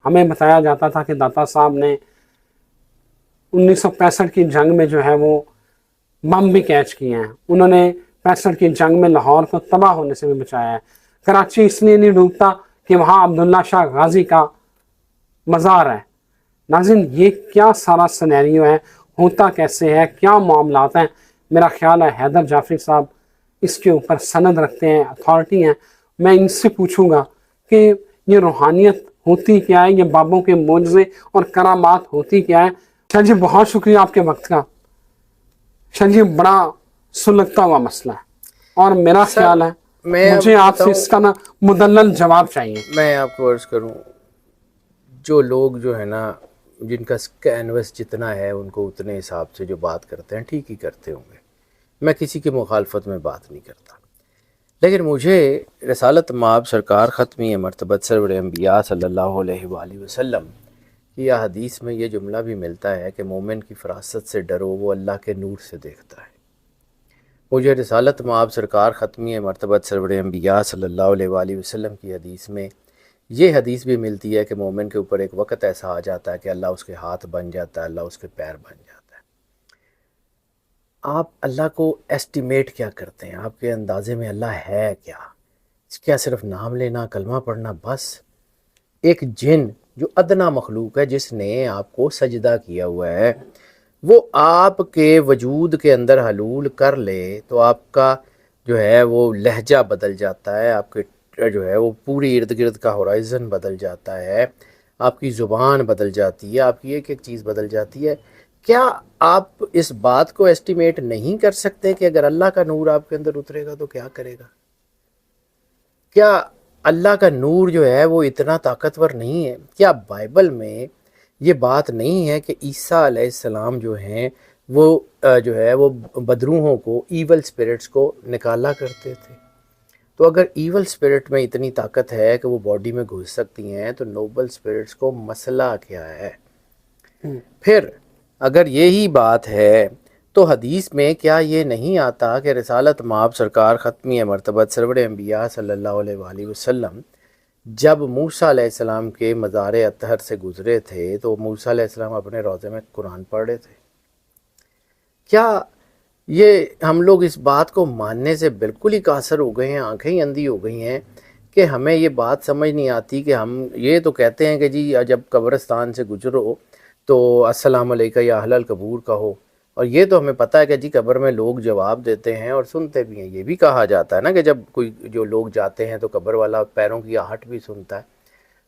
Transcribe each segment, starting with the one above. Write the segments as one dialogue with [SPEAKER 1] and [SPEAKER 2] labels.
[SPEAKER 1] ہمیں بتایا جاتا تھا کہ داتا صاحب نے 1965 کی جنگ میں جو ہے وہ بم بھی کیچ کیے ہیں، انہوں نے 65 کی جنگ میں لاہور کو تباہ ہونے سے بھی بچایا ہے۔ کراچی اس لیے نہیں ڈوبتا کہ وہاں عبداللہ شاہ غازی کا مزار ہے۔ ناظرین، یہ کیا سارا سینیریو ہے، ہوتا کیسے ہے، کیا معاملات ہیں؟ میرا خیال ہے حیدر جعفری صاحب اس کے اوپر سند رکھتے ہیں، اتھارٹی ہیں۔ میں ان سے پوچھوں گا کہ یہ روحانیت ہوتی کیا ہے، یہ بابوں کے معجزے اور کرامات ہوتی کیا ہے؟ شاہ جی بہت شکریہ آپ کے وقت کا۔ شاہ جی بڑا سلگتا ہوا مسئلہ ہے، اور میرا
[SPEAKER 2] سر
[SPEAKER 1] خیال ہے
[SPEAKER 2] میں
[SPEAKER 1] مجھے آپ سے
[SPEAKER 2] بتاؤں،
[SPEAKER 1] اس کا نا مدلل جواب چاہیے۔
[SPEAKER 2] میں آپ کو عرض کروں، جو لوگ جو ہے نا، جن کا کینوس جتنا ہے ان کو اتنے حساب سے جو بات کرتے ہیں ٹھیک ہی کرتے ہوں گے، میں کسی کی مخالفت میں بات نہیں کرتا، لیکن مجھے رسالت مآب سرکار ختمی مرتبت سرور انبیاء صلی اللہ علیہ وآلہ وسلم کی یہ حدیث میں یہ جملہ بھی ملتا ہے کہ مومن کی فراست سے ڈرو، وہ اللہ کے نور سے دیکھتا ہے۔ مجھے رسالت مآب سرکار ختمی مرتبت سرور انبیاء صلی اللہ علیہ وآلہ وسلم کی حدیث میں یہ حدیث بھی ملتی ہے کہ مومن کے اوپر ایک وقت ایسا آ جاتا ہے کہ اللہ اس کے ہاتھ بن جاتا ہے، اللہ اس کے پیر بن جاتا ہے۔ آپ اللہ کو ایسٹیمیٹ کیا کرتے ہیں؟ آپ کے اندازے میں اللہ ہے کیا صرف نام لینا، کلمہ پڑھنا بس؟ ایک جن جو ادنا مخلوق ہے، جس نے آپ کو سجدہ کیا ہوا ہے، وہ آپ کے وجود کے اندر حلول کر لے تو آپ کا جو ہے وہ لہجہ بدل جاتا ہے، آپ کے جو ہے وہ پوری ارد گرد کا ہورائزن بدل جاتا ہے، آپ کی زبان بدل جاتی ہے، آپ کی ایک ایک چیز بدل جاتی ہے۔ کیا آپ اس بات کو ایسٹیمیٹ نہیں کر سکتے کہ اگر اللہ کا نور آپ کے اندر اترے گا تو کیا کرے گا؟ کیا اللہ کا نور جو ہے وہ اتنا طاقتور نہیں ہے؟ کیا بائبل میں یہ بات نہیں ہے کہ عیسیٰ علیہ السلام جو ہیں وہ جو ہے وہ بدروحوں کو، ایول سپرٹس کو نکالا کرتے تھے؟ تو اگر ایول سپرٹ میں اتنی طاقت ہے کہ وہ باڈی میں گھس سکتی ہیں تو نوبل سپرٹس کو مسئلہ کیا ہے؟ پھر اگر یہی بات ہے تو حدیث میں کیا یہ نہیں آتا کہ رسالت مآب سرکار ختمی مرتبت سرور انبیاء صلی اللہ علیہ وآلہ وسلم جب موسیٰ علیہ السلام کے مزار اطہر سے گزرے تھے تو موسیٰ علیہ السلام اپنے روضے میں قرآن پڑھ رہے تھے؟ کیا یہ ہم لوگ اس بات کو ماننے سے بالکل ہی قاصر ہو گئے ہیں، آنکھیں ہی اندھی ہو گئی ہیں کہ ہمیں یہ بات سمجھ نہیں آتی کہ ہم یہ تو کہتے ہیں کہ جی جب قبرستان سے گزرو تو السلام علیکم یا اہل القبور کہو، اور یہ تو ہمیں پتہ ہے کہ جی قبر میں لوگ جواب دیتے ہیں اور سنتے بھی ہیں۔ یہ بھی کہا جاتا ہے نا کہ جب کوئی جو لوگ جاتے ہیں تو قبر والا پیروں کی آہٹ بھی سنتا ہے،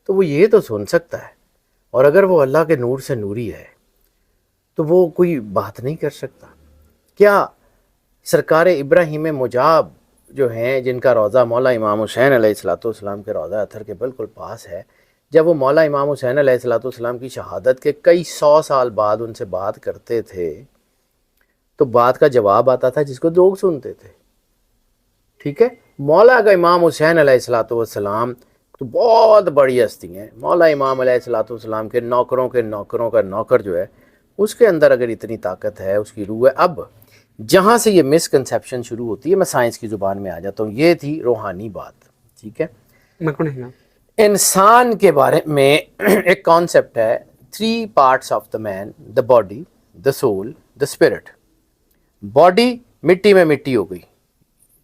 [SPEAKER 2] تو وہ یہ تو سن سکتا ہے، اور اگر وہ اللہ کے نور سے نوری ہے تو وہ کوئی بات نہیں کر سکتا؟ کیا سرکار ابراہیم مجاب جو ہیں، جن کا روضہ مولا امام حسین علیہ السلام کے روضہ اطہر کے بالکل پاس ہے، جب وہ مولا امام حسین علیہ السلام کی شہادت کے کئی 100 سال بعد ان سے بات کرتے تھے تو بات کا جواب آتا تھا جس کو لوگ سنتے تھے، ٹھیک ہے؟ مولا کا امام حسین علیہ السلام تو بہت بڑی ہستی ہیں، مولا امام علیہ السلام کے نوکروں کے نوکروں کا نوکر جو ہے، اس کے اندر اگر اتنی طاقت ہے، اس کی روح ہے۔ اب جہاں سے یہ مسکنسیپشن شروع ہوتی ہے، میں سائنس کی زبان میں آ جاتا ہوں، یہ تھی روحانی بات، ٹھیک ہے؟ انسان کے بارے میں ایک کانسیپٹ ہے، 3 parts of the man, the body, the soul, the spirit. Body مٹی میں مٹی ہو گئی،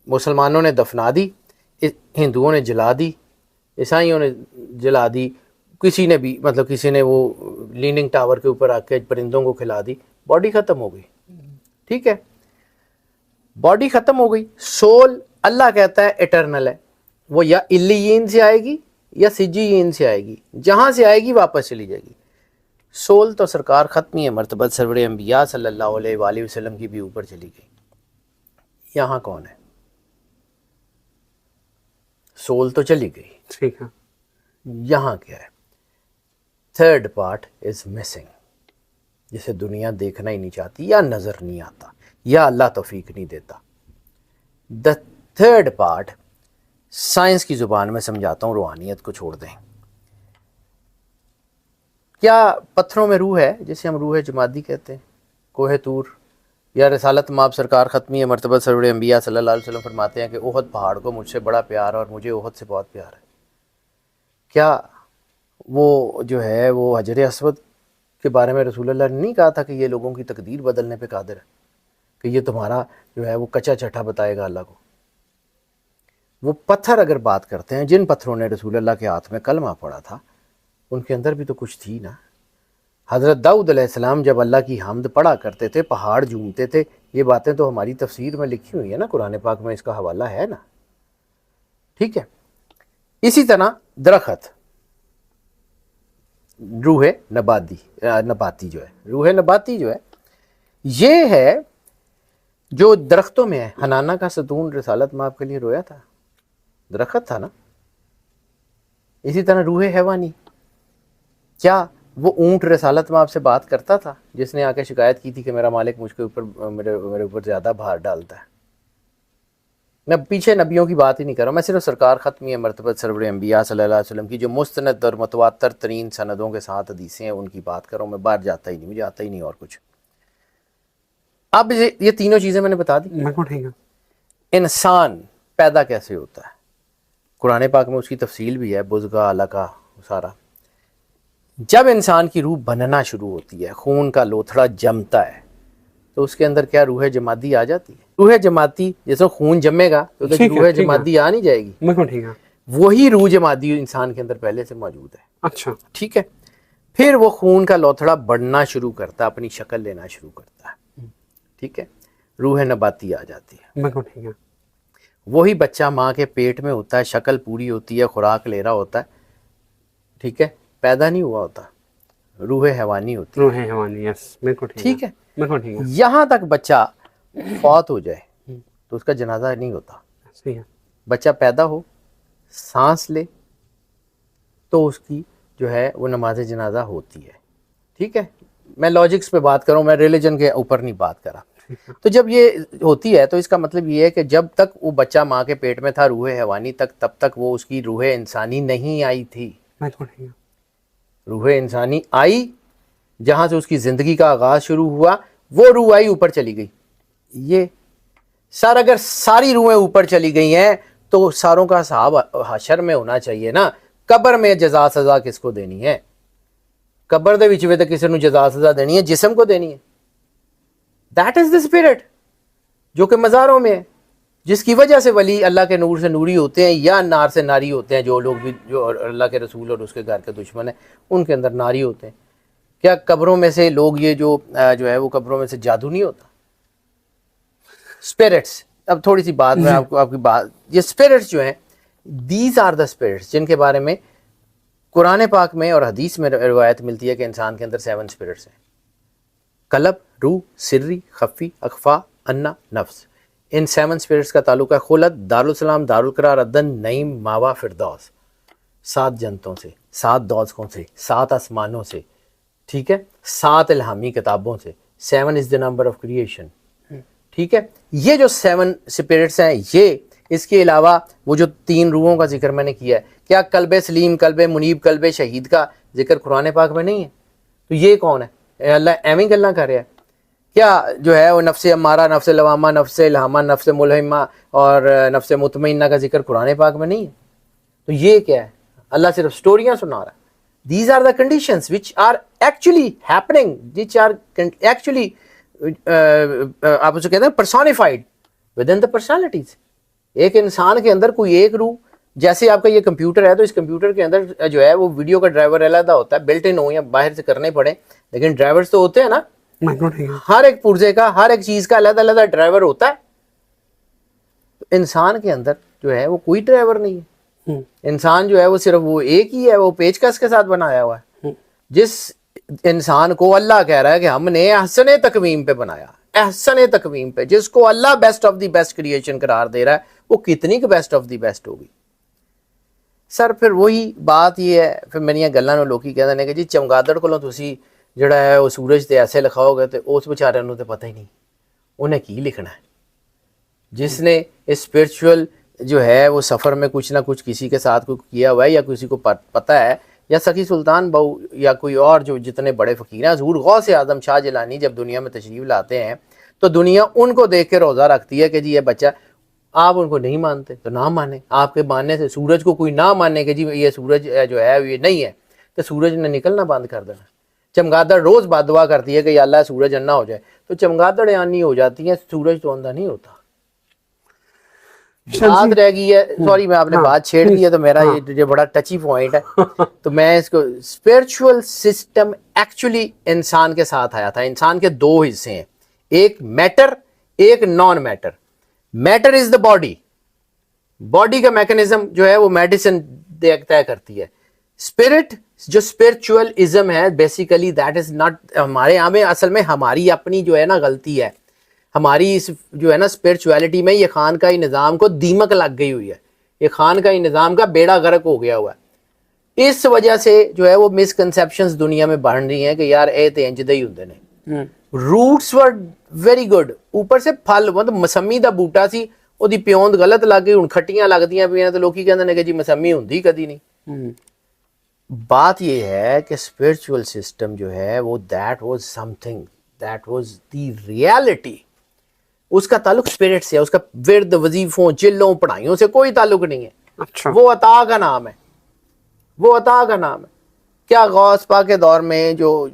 [SPEAKER 2] مسلمانوں نے دفنا دی، ہندوؤں نے جلا دی، عیسائیوں نے جلا دی، کسی نے بھی کسی نے وہ لیننگ ٹاور کے اوپر آ کے پرندوں کو کھلا دی، باڈی ختم ہو گئی، ٹھیک ہے؟ باڈی ختم ہو گئی، سول اللہ کہتا ہے ایٹرنل ہے، وہ یا علیین سے آئے گی یا سجیین سے آئے گی، جہاں سے آئے گی واپس چلی جائے گی۔ سول تو سرکار ختمی مرتبت سرور انبیاء صلی اللہ علیہ وآلہ وسلم کی بھی اوپر چلی گئی۔ یہاں کون ہے؟ سول تو چلی گئی،
[SPEAKER 1] ٹھیک ہے،
[SPEAKER 2] یہاں کیا ہے؟ 3rd part is missing، جسے دنیا دیکھنا ہی نہیں چاہتی، یا نظر نہیں آتا، یا اللہ توفیق نہیں دیتا۔ The 3rd part سائنس کی زبان میں سمجھاتا ہوں، روحانیت کو چھوڑ دیں۔ کیا پتھروں میں روح ہے جسے ہم روح جمادی کہتے ہیں؟ کوہ طور، یا رسالت مآب سرکار ختمی مرتبہ سرور انبیاء صلی اللہ علیہ وسلم فرماتے ہیں کہ احد پہاڑ کو مجھ سے بڑا پیار ہے اور مجھے احد سے بہت پیار ہے۔ کیا وہ جو ہے وہ حجر اسود کے بارے میں رسول اللہ نے نہیں کہا تھا کہ یہ لوگوں کی تقدیر بدلنے پہ قادر ہے، کہ یہ تمہارا جو ہے وہ کچا چٹھا بتائے گا اللہ کو؟ وہ پتھر اگر بات کرتے ہیں، جن پتھروں نے رسول اللہ کے ہاتھ میں کلمہ پڑا تھا ان کے اندر بھی تو کچھ تھی نا۔ حضرت داؤد علیہ السلام جب اللہ کی حمد پڑھا کرتے تھے پہاڑ جھومتے تھے، یہ باتیں تو ہماری تفسیر میں لکھی ہوئی ہیں نا، قرآن پاک میں اس کا حوالہ ہے نا، ٹھیک ہے۔ اسی طرح درخت، روح نباتی جو ہے، روح نباتی جو ہے یہ ہے جو درختوں میں ہے۔ حنانہ کا ستون رسالت میں آپ کے لیے رویا تھا، درخت تھا نا۔ اسی طرح روح حیوانی، کیا وہ اونٹ رسالت میں آپ سے بات کرتا تھا جس نے آ کے شکایت کی تھی کہ میرا مالک مجھ کے اوپر میرے اوپر زیادہ بھار ڈالتا ہے؟ میں پیچھے نبیوں کی بات ہی نہیں کر رہا ہوں، میں صرف سرکار ختمی مرتبت سرور انبیاء صلی اللہ علیہ وسلم کی جو مستند اور متواتر ترین سندوں کے ساتھ حدیثیں ہیں ان کی بات کر رہا ہوں۔ میں باہر جاتا ہی نہیں، مجھے آتا ہی نہیں اور کچھ۔ اب یہ تینوں چیزیں میں نے بتا دی۔
[SPEAKER 1] ٹھیک ہے۔
[SPEAKER 2] انسان پیدا کیسے ہوتا ہے؟ قرآن پاک میں اس کی تفصیل بھی ہے، بزغہ علقہ سارا۔ جب انسان کی روح بننا شروع ہوتی ہے، خون کا لوتھڑا جمتا ہے، تو اس کے اندر کیا روح جمادی آ جاتی ہے؟ روح جمادی جیسے خون جمے گا تو روح جمادی آ نہیں جائے گی؟
[SPEAKER 1] ٹھیک ہے۔
[SPEAKER 2] وہی روح جمادی انسان کے اندر پہلے سے موجود ہے۔
[SPEAKER 1] اچھا،
[SPEAKER 2] ٹھیک ہے۔ پھر وہ خون کا لوتھڑا بڑھنا شروع کرتا ہے، اپنی شکل لینا شروع کرتا ہے، ٹھیک ہے، روح نباتی آ جاتی ہے۔
[SPEAKER 1] ٹھیک ہے۔
[SPEAKER 2] وہی بچہ ماں کے پیٹ میں ہوتا ہے، شکل پوری ہوتی ہے، خوراک لے رہا ہوتا ہے، ٹھیک ہے، پیدا نہیں ہوا ہوتا، روح حیوانی ہوتی ہے،
[SPEAKER 1] روح حیوانی، یس، بالکل
[SPEAKER 2] ٹھیک ہے۔
[SPEAKER 1] بالکل ٹھیک ہے۔
[SPEAKER 2] یہاں تک بچہ فوت ہو جائے تو اس کا جنازہ نہیں ہوتا۔
[SPEAKER 1] صحیح ہے۔
[SPEAKER 2] بچہ پیدا ہو، سانس لے، تو اس کی جو ہے وہ نماز جنازہ ہوتی ہے، ٹھیک ہے۔ میں لاجکس پہ بات کروں، میں ریلیجن کے اوپر نہیں بات کرا۔ تو جب یہ ہوتی ہے تو اس کا مطلب یہ ہے کہ جب تک وہ بچہ ماں کے پیٹ میں تھا روح حیوانی تک، تب تک وہ اس کی روح انسانی نہیں آئی تھی۔ روح انسانی آئی، جہاں سے اس کی زندگی کا آغاز شروع ہوا، وہ روح آئی، اوپر چلی گئی۔ یہ اگر ساری روحیں اوپر چلی گئی ہیں تو ساروں کا حساب حشر میں ہونا چاہیے نا۔ قبر میں جزا سزا کس کو دینی ہے؟ قبر دے وچ تے کسی نو جزا سزا دینی ہے، جسم کو دینی ہے۔ دیٹ از دا اسپرٹ جو کہ مزاروں میں ہے، جس کی وجہ سے ولی اللہ کے نور سے نوری ہوتے ہیں یا نار سے ناری ہوتے ہیں۔ جو لوگ بھی جو اللہ کے رسول اور اس کے گھر کے دشمن ہیں ان کے اندر ناری ہوتے ہیں۔ کیا قبروں میں سے لوگ یہ جو ہے وہ قبروں میں سے جادو نہیں ہوتا؟ اسپرٹس، اب تھوڑی سی بات میں آپ کی بات، یہ اسپرٹس جو ہیں، دیز آر دا اسپرٹس جن کے بارے میں قرآن پاک میں اور حدیث میں روایت ملتی ہے کہ انسان کے اندر 7 اسپرٹس ہیں: قلب، روح، سری، خفی، اخفا، انا، نفس۔ ان 7 اسپرٹس کا تعلق ہے خلد، دارالسلام، دارالقرار، عدن، نعیم، ماوا، فردوس۔ 7 جنتوں سے، 7 دوزخوں سے، 7 آسمانوں سے، ٹھیک ہے، 7 الہامی کتابوں سے۔ 7 از دا نمبر آف کریشن، ٹھیک ہے۔ یہ جو 7 اسپرٹس ہیں، یہ اس کے علاوہ وہ جو 3 روحوں کا ذکر میں نے کیا ہے، کیا قلب سلیم، قلب منیب، قلب شہید کا ذکر قرآن پاک میں نہیں ہے؟ تو یہ کون ہے؟ اللہ ایویں گلاں کر رہا ہے کیا؟ جو ہے وہ نفس امارہ، نفس لوامہ، نفس الہامہ، نفس ملہمہ اور نفس مطمئنہ کا ذکر قرآن پاک میں نہیں ہے؟ تو یہ کیا ہے؟ اللہ صرف سٹوریاں سنا رہا ہے۔ These are the conditions which are actually happening, which are actually آپ اسے کہتے ہیں personified within the personalities۔ ایک انسان کے اندر کوئی ایک روح، جیسے آپ کا یہ کمپیوٹر ہے تو اس کمپیوٹر کے اندر جو ہے وہ ویڈیو کا ڈرائیور علیحدہ ہوتا ہے، بلٹ ان ہو یا باہر سے کرنے پڑے، لیکن ڈرائیورز تو ہوتے ہیں نا۔ ہر ایک پرزے کا، ہر ایک چیز کا علیحدہ علیحدہ ڈرائیور ہوتا ہے۔ انسان کے اندر جو ہے وہ کوئی ڈرائیور نہیں ہے۔ انسان جو ہے وہ صرف وہ ایک ہی ہے، وہ پیچکس کے ساتھ بنایا ہوا ہے۔ جس انسان کو اللہ کہہ رہا ہے کہ ہم نے احسن تقویم پہ بنایا، احسن تقویم پہ، جس کو اللہ best of the best creation قرار دے رہا ہے، وہ کتنی کہ بیسٹ آف دی بیسٹ ہوگی؟ سر پھر وہی بات یہ ہے، پھر میری گلاں نو لوکی کہتے ہیں کہ جی چمگادڑ کو تسی جڑا ہے وہ سورج تے ایسے لکھاؤ گے تو اس بیچارے نو تے پتہ ہی نہیں انہیں کی لکھنا ہے۔ جس نے اسپرچول جو ہے وہ سفر میں کچھ نہ کچھ کسی کے ساتھ کوئی کیا ہوا ہے، یا کسی کو پتہ ہے، یا سخی سلطان بہو یا کوئی اور جو جتنے بڑے فقیر ہیں، حضور غوث اعظم شاہ جیلانی جب دنیا میں تشریف لاتے ہیں تو دنیا ان کو دیکھ کے روزہ رکھتی ہے کہ جی یہ بچہ، آپ ان کو نہیں مانتے تو نہ مانیں، آپ کے ماننے سے سورج کو کوئی نہ مانے کہ جی یہ سورج جو ہے یہ نہیں ہے، تو سورج نے نکلنا بند کر دینا. چمگادڑ روز بد دعا کرتی ہے کہ یا اللہ سورج اندھا ہو جائے, تو چمگادڑ آنی ہو جاتی ہیں, سورج تو اندھا نہیں ہوتا. بات رہ گئی ہے, سوری میں آپ نے بات چھیڑ دی ہے تو میرا یہ بڑا ٹچی پوائنٹ ہے, تو میں اس کو اسپرچول سسٹم ایکچولی انسان کے ساتھ آیا تھا. انسان کے دو حصے ہیں, ایک میٹر ایک non matter. Matter is the body, body کا میکنزم جو ہے وہ میڈیسن طے کرتی ہے. اسپرٹ جو اسپرچولزم ہے بیسیکلی دیٹ از ناٹ ہمارے یہاں میں اصل میں ہماری اپنی جو ہے نا غلطی ہے. ہماری اس جو ہے نا اسپرچویلٹی میں یہ خانقاہی نظام کو دیمک لگ گئی ہوئی ہے, یہ خانقاہی نظام کا بیڑا غرق ہو گیا ہوا ہے. اس وجہ سے جو ہے وہ مسکنسیپشنز دنیا میں بڑھ رہی ہیں کہ یار اے تے انج دے ہی ہوندے نے. روٹس ور ویری گڈ, اوپر سے پھل مطلب مسمی دا بوٹا سی, وہ پیوند غلط لگ گئی, ہن کھٹیاں لگدیاں پیاں تو لوکی کہندے نے کہ جی مسمی ہوندی کدی نہیں. بات یہ ہے کہ اسپرچول سسٹم جو ہے وہ that was something, that was the reality. اس کا تعلق اسپرٹ سے ہے, اس کا ورد وظیفوں چلوں پڑھائیوں سے کوئی تعلق نہیں ہے.
[SPEAKER 1] اچھا,
[SPEAKER 2] وہ عطا کا نام ہے, وہ عطا کا نام ہے. کیا غوث پاک کے دور میں جو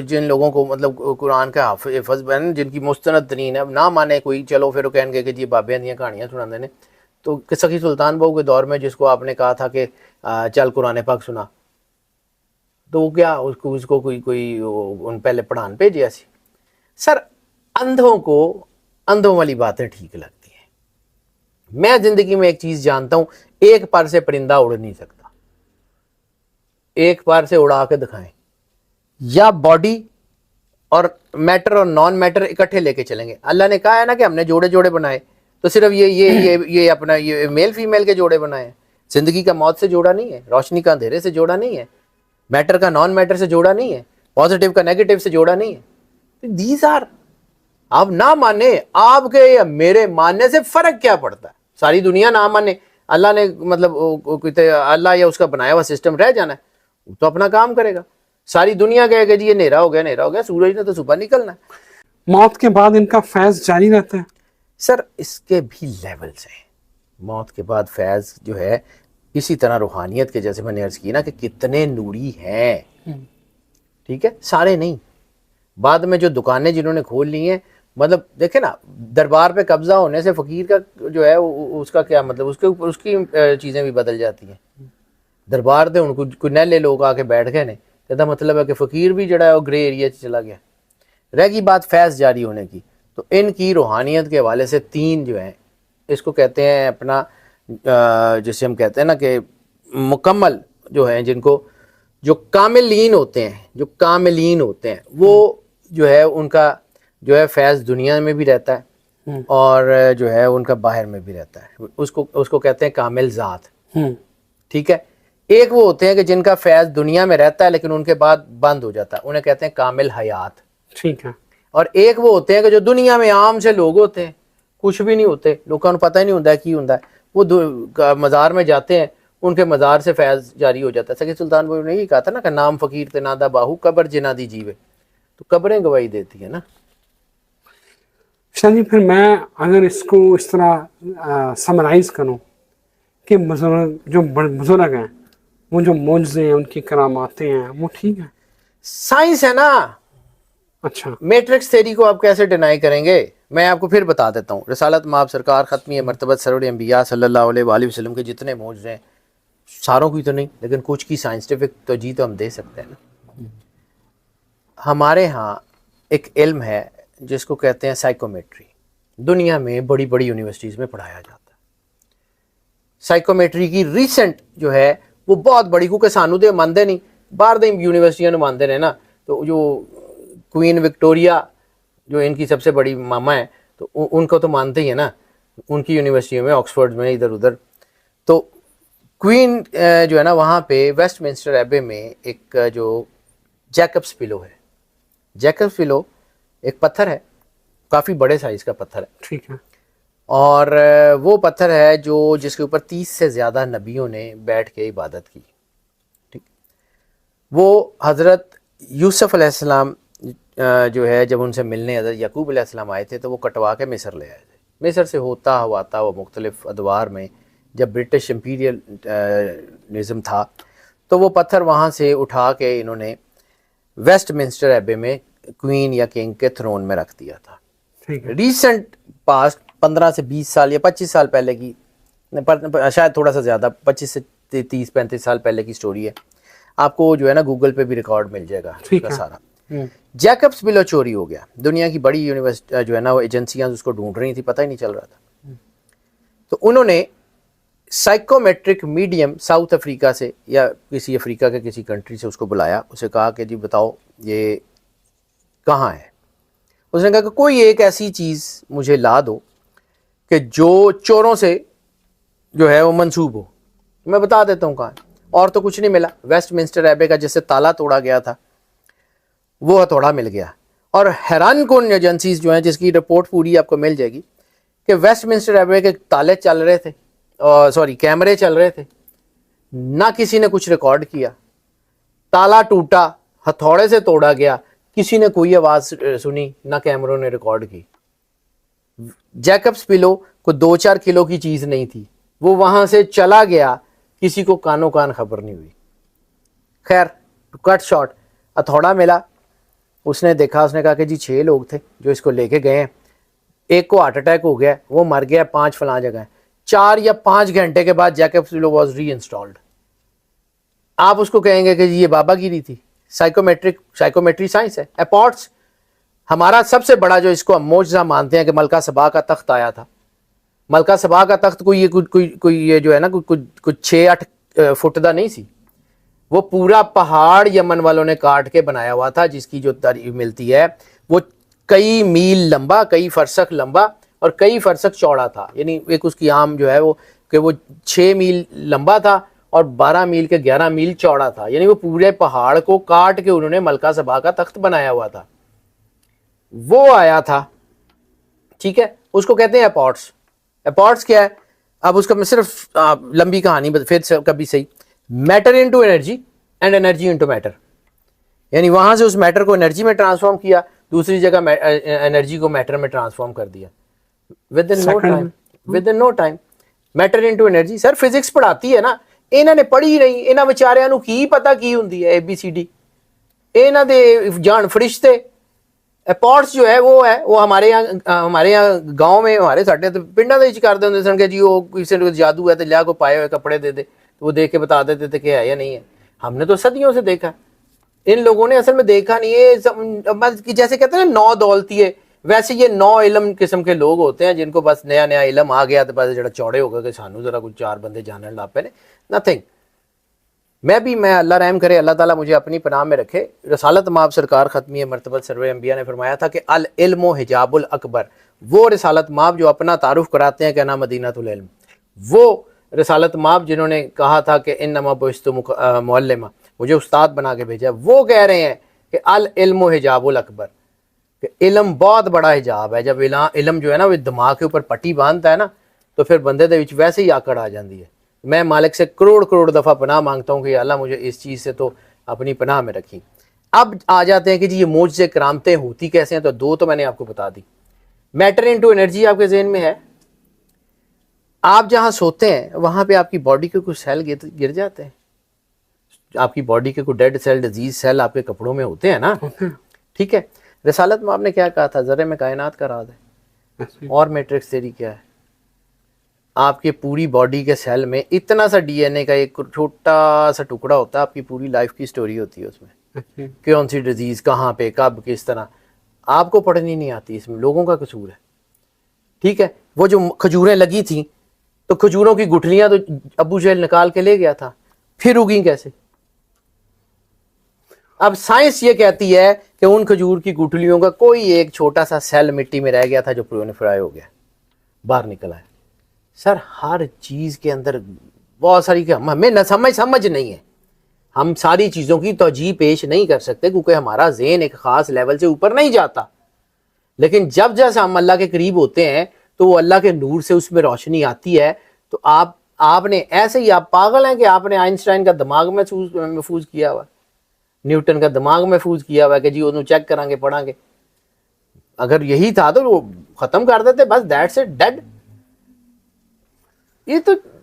[SPEAKER 2] جن لوگوں کو مطلب قرآن کا حافظ بن, جن کی مستند ترین ہے, نہ مانے کوئی, چلو پھر وہ کہیں گے کہ جی بابیاں دیاں کہانیاں سناندے نے. تو سخی سلطان بہو کے دور میں جس کو آپ نے کہا تھا کہ چل قرآن پاک سنا, تو وہ کیا اس کو کوئی ان پہلے پڑھان بھیجیا سی. سر اندھوں کو اندھوں والی باتیں ٹھیک لگتی ہیں. میں زندگی میں ایک چیز جانتا ہوں, ایک پر سے پرندہ اڑ نہیں سکتا, ایک پر سے اڑا کے دکھائیں. یا باڈی اور میٹر اور نان میٹر اکٹھے لے کے چلیں گے. اللہ نے کہا ہے نا کہ ہم نے جوڑے جوڑے بنائے, تو صرف یہ اپنا یہ میل فیمیل کے جوڑے بنائے ہیں. زندگی کا موت سے جوڑا نہیں ہے, روشنی کا اندھیرے سے جوڑا نہیں ہے, میٹر کا نان میٹر سے جوڑا نہیں ہے, پازیٹیو کا نیگیٹو سے جوڑا نہیں ہے. دیز آر, آپ نہ مانے, آپ کے یا میرے ماننے سے فرق کیا پڑتا ہے؟ ساری دنیا نہ مانے, اللہ نے مطلب اللہ یا اس کا بنایا ہوا سسٹم رہ جانا ہے, وہ تو اپنا کام کرے گا. ساری دنیا کہے کہ جی یہ نیرا ہو گیا, نیرا ہو گیا, سورج نے تو صبح نکلنا ہے.
[SPEAKER 1] موت کے بعد ان کا فیض جاری رہتا ہے.
[SPEAKER 2] سر اس کے بھی لیولز ہیں. موت کے بعد فیض جو ہے اسی طرح روحانیت کے, جیسے میں نے عرض کی نا کہ کتنے نوری ہیں, ٹھیک ہے, سارے نہیں. بعد میں جو دکانیں جنہوں نے کھول لی ہیں, مطلب دیکھیں نا, دربار پہ قبضہ ہونے سے فقیر کا جو ہے اس کا کیا مطلب, اس کی چیزیں بھی بدل جاتی ہیں. دربار دے ان کو کوئی نیلے لوگ آ کے بیٹھ گئے نے, تو مطلب ہے کہ فقیر بھی جڑا ہے وہ گرے ایریا چلا گیا. رہ گئی بات فیض جاری ہونے کی, تو ان کی روحانیت کے حوالے سے تین جو ہیں, اس کو کہتے ہیں اپنا جسے ہم کہتے ہیں نا کہ مکمل جو ہیں, جن کو جو کاملین ہوتے ہیں, جو کاملین ہوتے ہیں, وہ جو ہے ان کا جو ہے فیض دنیا میں بھی رہتا ہے اور جو ہے ان کا باہر میں بھی رہتا ہے. اس کو کہتے ہیں کامل ذات, ٹھیک ہے. ایک وہ ہوتے ہیں کہ جن کا فیض دنیا میں رہتا ہے لیکن ان کے بعد بند ہو جاتا ہے, انہیں کہتے ہیں کامل حیات,
[SPEAKER 1] ٹھیک ہے.
[SPEAKER 2] اور ایک وہ ہوتے ہیں کہ جو دنیا میں عام سے لوگ ہوتے ہیں, کچھ بھی نہیں ہوتے, لوگوں کو پتہ ہی نہیں ہوتا کی ہوتا ہے, وہ مزار میں جاتے ہیں, ان کے مزار سے فیض جاری ہو جاتا ہے. سکی سلطان بھائی نے یہ کہا تھا نا کہ نام فقیر تے نادا باہو, قبر جنا دی جیوے, تو قبریں گواہی دیتی ہیں نا.
[SPEAKER 1] شاہ جی پھر میں اگر اس کو اس طرح سمرائز کروں کہ جو بزرگ ہیں, وہ جو معجزے ہیں, ان کی کراماتیں ہیں, وہ ٹھیک ہیں,
[SPEAKER 2] سائنس ہے نا.
[SPEAKER 1] اچھا,
[SPEAKER 2] میٹرکس تھیری کو آپ کیسے ڈینائی کریں گے؟ میں آپ کو پھر بتا دیتا ہوں. رسالت مآب سرکار ختمی مرتبت سرور انبیاء صلی اللہ علیہ وآلہ وسلم کے جتنے معجزے ہیں, ساروں کی تو نہیں لیکن کچھ کی سائنسٹیفک توجیہ تو ہم دے سکتے ہیں نا. ہمارے ہاں ایک علم ہے جس کو کہتے ہیں سائیکومیٹری. دنیا میں بڑی بڑی یونیورسٹیز میں پڑھایا جاتا ہے. سائیکومیٹری کی ریسنٹ جو ہے وہ بہت بڑی, کیونکہ سانو دے مانتے نہیں, باہر دے یونیورسٹیاں نو مانتے رہے نا. تو جو کوئین وکٹوریا جو ان کی سب سے بڑی ماما ہے, تو ان کو تو مانتے ہی ہیں نا, ان کی یونیورسٹیوں میں, آکسفورڈ میں, ادھر ادھر. تو کوئین جو ہے نا, وہاں پہ ویسٹ منسٹر ایبے میں ایک جو جیکبس پلو ہے, جیکبس پلو ایک پتھر ہے, کافی بڑے سائز کا پتھر ہے,
[SPEAKER 1] ٹھیک ہے,
[SPEAKER 2] اور وہ پتھر ہے جس کے اوپر 30 سے زیادہ نبیوں نے بیٹھ کے عبادت کی. ٹھیک, وہ حضرت یوسف علیہ السلام جو ہے جب ان سے ملنے حضرت یعقوب علیہ السلام آئے تھے, تو وہ کٹوا کے مصر لے آئے تھے. مصر سے ہوتا ہوا مختلف ادوار میں جب برٹش امپیریل نظم تھا, تو وہ پتھر وہاں سے اٹھا کے انہوں نے ویسٹ منسٹر ایبے میں کوئین یا کنگ کے تھرون میں رکھ دیا تھا.
[SPEAKER 1] ٹھیک ہے.
[SPEAKER 2] ریسنٹ پاسٹ 15 سے 20 سال یا 25 سال پہلے کی, شاید تھوڑا سا زیادہ, 25 سے 30-35 سال پہلے کی سٹوری ہے. آپ کو جو ہے نا گوگل پہ بھی ریکارڈ مل جائے گا اس کا سارا. جیکبس بلو چوری ہو گیا. دنیا کی بڑی یونیورسٹی جو ہے نا وہ ایجنسیاں اس کو ڈھونڈ رہی تھی, پتہ ہی نہیں چل رہا تھا. تو انہوں نے سائیکومیٹرک میڈیم ساؤتھ افریقہ سے یا کسی افریقہ کے کسی کنٹری سے اس کو بلایا, اسے کہا کہ جی بتاؤ یہ کہاں ہے. اس نے کہا کہ کوئی ایک ایسی چیز مجھے لا دو کہ جو چوروں سے جو ہے وہ منسوب ہو, میں بتا دیتا ہوں کہاں. اور تو کچھ نہیں ملا. ویسٹ منسٹر ایبے کا جس سے تالا توڑا گیا تھا وہ ہتھوڑا مل گیا. اور حیران کن ایجنسیز جو ہیں جس کی رپورٹ پوری آپ کو مل جائے گی کہ ویسٹ منسٹر ایبے کے تالے چل رہے تھے, کیمرے چل رہے تھے, نہ کسی نے کچھ ریکارڈ کیا. تالا ٹوٹا, ہتھوڑے سے توڑا گیا, کسی نے کوئی آواز سنی, نہ کیمروں نے ریکارڈ کی. جیکبس پلو کو 2-4 کلو کی چیز نہیں تھی, وہ وہاں سے چلا گیا, کسی کو کانوں کان خبر نہیں ہوئی. خیر کٹ شارٹ, ہتھوڑا ملا, اس نے دیکھا, اس نے کہا کہ جی 6 لوگ تھے جو اس کو لے کے گئے ہیں, ایک کو ہارٹ اٹیک ہو گیا, وہ مر گیا, 5 فلاں جگہ ہیں. 4 یا 5 گھنٹے کے بعد جیکبس پلو واز ری انسٹالڈ. آپ اس کو کہیں گے کہ جی یہ بابا گیری تھی. سائیکومیٹری سائنس ہے. اپورٹس ہمارا سب سے بڑا جو اس کو ہم معجزہ مانتے ہیں کہ ملکہ سبا کا تخت آیا تھا. ملکہ سبا کا تخت کوئی یہ جو ہے نا کچھ 6-8 فٹ دا نہیں سی, وہ پورا پہاڑ یمن والوں نے کاٹ کے بنایا ہوا تھا, جس کی جو تعریف ملتی ہے وہ کئی میل لمبا, کئی فرسخ لمبا اور کئی فرسخ چوڑا تھا. یعنی ایک اس کی عام جو ہے وہ کہ وہ 6 میل لمبا تھا اور 12 میل کے 11 میل چوڑا تھا. یعنی وہ پورے پہاڑ کو کاٹ کے انہوں نے ملکہ سبا کا تخت بنایا ہوا تھا. وہ آیا تھا, ٹھیک ہے, اس کو کہتے ہیں اپورٹس. اپورٹس کیا ہے؟ اب اس کا میں صرف لمبی کہانی پھر کبھی صحیح. Matter into energy and energy into matter, یعنی وہاں سے اس میٹر کو انرجی میں ٹرانسفارم کیا, دوسری جگہ انرجی کو میٹر میں ٹرانسفارم کر دیا within no time. Matter into energy. Sir physics پڑھاتی ہے نا, انہوں نے پڑھی نہیں, انہاں بیچاریاں نو کی پتہ کی ہوندی ہے ABCD, انہاں دے جان فرشتے. اپورٹس جو ہے وہ ہمارے یہاں گاؤں میں ہمارے ساڈے پنڈاں دے وچ کردے ہوندے سن کہ جی وہ کسی نے جادو ہے تے لیا کو پائے ہوئے کپڑے دے دے, تو وہ دیکھ کے بتا دیتے تھے کہ ہے یا نہیں ہے. ہم نے تو صدیوں سے دیکھا, ان لوگوں نے اصل میں دیکھا نہیں. یہ جیسے کہتے ہیں نا 9 دولتی ہے, ویسے یہ 9 علم قسم کے لوگ ہوتے ہیں جن کو بس نیا علم آ گیا تو بس جڑا چوڑے ہو گئے کہ سانو ذرا کچھ 4 بندے جانن لگ پے نے. نتھنگ. میں اللہ رحم کرے, اللہ تعالیٰ مجھے اپنی پناہ میں رکھے. رسالت مآب سرکار ختمیہ مرتبہ سرور انبیاء نے فرمایا تھا کہ العلم حجاب الاکبر, وہ رسالت مآب جو اپنا تعارف کراتے ہیں کہ نا مدینۃ العلم, وہ رسالت مآب جنہوں نے کہا تھا کہ انما بعثت معلما, مجھے استاد بنا کے بھیجا, وہ کہہ رہے ہیں کہ العلم حجاب الاکبر, کہ علم بہت بڑا حجاب ہے. جب علم جو ہے نا وہ دماغ کے اوپر پٹی باندھتا ہے نا تو پھر بندے دے وچ ویسے ہی آکڑ آ جاندی ہے. میں مالک سے کروڑ دفعہ پناہ مانگتا ہوں کہ اللہ مجھے اس چیز سے تو اپنی پناہ میں رکھی. اب آ جاتے ہیں کہ جی یہ معجزے کرامتیں ہوتی کیسے ہیں, تو 2 تو میں نے آپ کو بتا دی. میٹر انٹو انرجی آپ کے ذہن میں ہے. آپ جہاں سوتے ہیں وہاں پہ آپ کی باڈی کے کچھ سیل گر جاتے ہیں, آپ کی باڈی کے کوئی ڈیڈ سیل, ڈیزیز سیل آپ کے کپڑوں میں ہوتے ہیں نا, ٹھیک ہے. رسالت میں آپ نے کیا کہا تھا, ذرے میں کائنات کا راز ہے. اور میٹرکس تھیوری کیا ہے؟ آپ کے پوری باڈی کے سیل میں اتنا سا DNA کا ایک چھوٹا سا ٹکڑا ہوتا ہے, آپ کی پوری لائف کی سٹوری ہوتی ہے اس میں, کون سی ڈیزیز کہاں پہ کب کس طرح. آپ کو پڑھنی نہیں آتی, اس میں لوگوں کا قصور ہے, ٹھیک ہے. وہ جو کھجوریں لگی تھیں تو کھجوروں کی گٹھلیاں تو ابو جہل نکال کے لے گیا تھا, پھر اگیں کیسے؟ اب سائنس یہ کہتی ہے کہ ان کھجور کی گٹھلیوں کا کوئی ایک چھوٹا سا سیل مٹی میں رہ گیا تھا جو پرونیفرائی ہو گیا, باہر نکلا ہے. سر ہر چیز کے اندر بہت ساری ہمیں نہ سمجھ نہیں ہے, ہم ساری چیزوں کی توجیہ پیش نہیں کر سکتے کیونکہ ہمارا ذہن ایک خاص لیول سے اوپر نہیں جاتا. لیکن جب جیسے ہم اللہ کے قریب ہوتے ہیں تو وہ اللہ کے نور سے اس میں روشنی آتی ہے. تو آپ نے ایسے ہی, آپ پاگل ہیں کہ آپ نے آئنسٹائن کا دماغ محفوظ کیا ہوا, نیوٹن کا دماغ محفوظ کیا ہوا کہ جی انہوں چیک کریں گے پڑھیں گے. اگر یہی تھا تو وہ ختم کر دیتے, بس دیٹس اٹ, ڈیڈ. یہ تو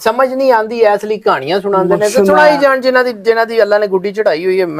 [SPEAKER 2] ਸਮਝ ਨਹੀਂ ਆਉਂਦੀ ਇਸ ਲਈ ਕਹਾਣੀਆਂ ਸੁਣਾਉਂਦੇ ਨੇ ਤੇ ਸੁਣਾਈ ਜਾਣ ਜਿਨ੍ਹਾਂ ਦੀ ਅੱਲਾ ਨੇ ਗੁੱਡੀ ਚੜਾਈ ਹੋਈ ਹੈ।